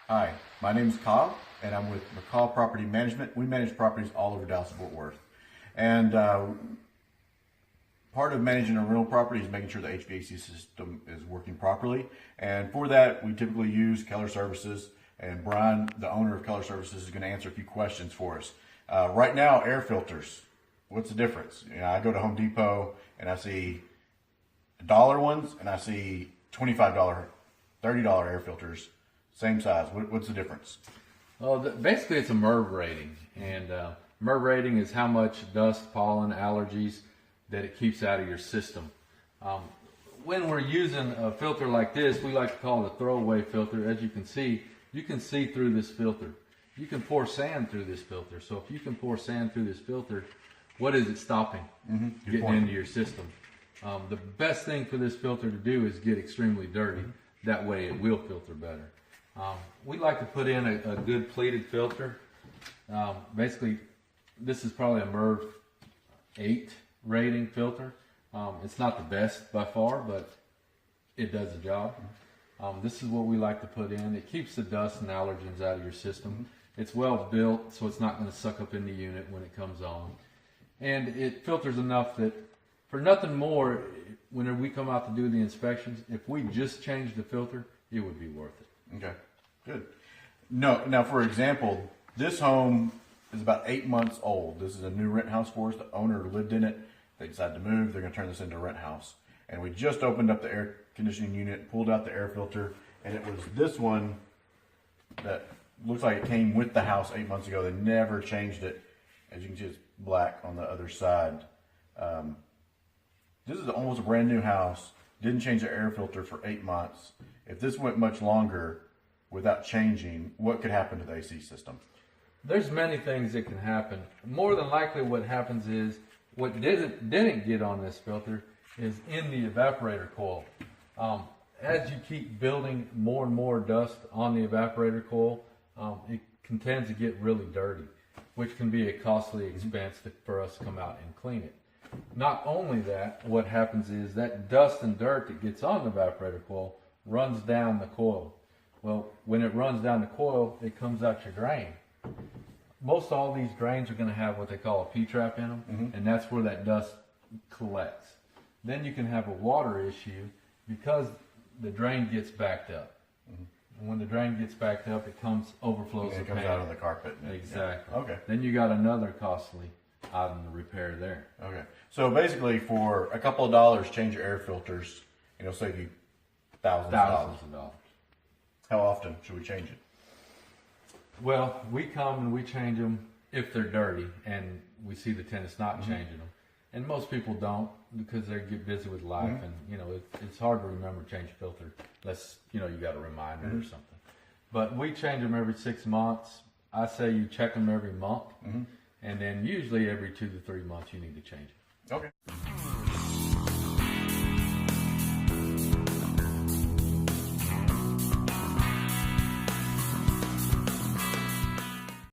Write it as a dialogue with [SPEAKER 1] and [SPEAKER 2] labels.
[SPEAKER 1] Hi, my name is Kyle, and I'm with McCaw Property Management. We manage properties all over Dallas-Fort Worth. And part of managing a rental property is making sure the HVAC system is working properly. And for that, we typically use Keller Services. And Brian, the owner of Keller Services, is going to answer a few questions for us. Right now, air filters. What's the difference? You know, I go to Home Depot and I see $1 ones, and I see $25, $30 air filters. Same size. What's the difference?
[SPEAKER 2] Well, basically it's a MERV rating, and MERV rating is how much dust, pollen, allergies that it keeps out of your system. When we're using a filter like this, we like to call it a throwaway filter. As you can see through this filter. You can pour sand through this filter. So if you can pour sand through this filter, what is it stopping? Getting into your system. The best thing for this filter to do is get extremely dirty. That way it will filter better. We like to put in a good pleated filter. Basically, this is probably a MERV 8 rating filter. It's not the best by far, but it does the job. This is what we like to put in. It keeps the dust and allergens out of your system. It's well built, so it's not going to suck up in the unit when it comes on. And it filters enough that for nothing more, whenever we come out to do the inspections, if we just change the filter, it would be worth it.
[SPEAKER 1] Okay, good. No, now for example, this home is about 8 months old. This is a new rent house for us. The owner lived in it. They decided to move. They're going to turn this into a rent house. And we just opened up the air conditioning unit, pulled out the air filter, and it was this one that looks like it came with the house 8 months ago. They never changed it. As you can see, it's black on the other side. This is almost a brand new house. Didn't change the air filter for 8 months. If this went much longer without changing, what could happen to the AC system?
[SPEAKER 2] There's many things that can happen. More than likely what happens is, what didn't get on this filter is in the evaporator coil. As you keep building more and more dust on the evaporator coil, it tends to get really dirty, which can be a costly expense for us to come out and clean it. Not only that, what happens is that dust and dirt that gets on the evaporator coil runs down the coil. Well, when it runs down the coil, it comes out your drain. Most all these drains are going to have what they call a P-trap in them, and that's where that dust collects. Then you can have a water issue because the drain gets backed up. And when the drain gets backed up, it overflows the
[SPEAKER 1] It comes
[SPEAKER 2] pan.
[SPEAKER 1] out of the carpet.
[SPEAKER 2] Exactly.
[SPEAKER 1] Yeah. Okay.
[SPEAKER 2] Then you got another costly item to repair there.
[SPEAKER 1] Okay. So basically, for a couple of dollars, change your air filters. You know, save you thousands
[SPEAKER 2] Thousands of dollars.
[SPEAKER 1] How often should we change it?
[SPEAKER 2] Well, we come and we change them if they're dirty, and we see the tenants not changing them. And most people don't because they get busy with life, and you know it's hard to remember to change a filter unless you got a reminder or something. But we change them every 6 months. I say you check them every month, and then usually every 2 to 3 months you need to change it.
[SPEAKER 1] Okay.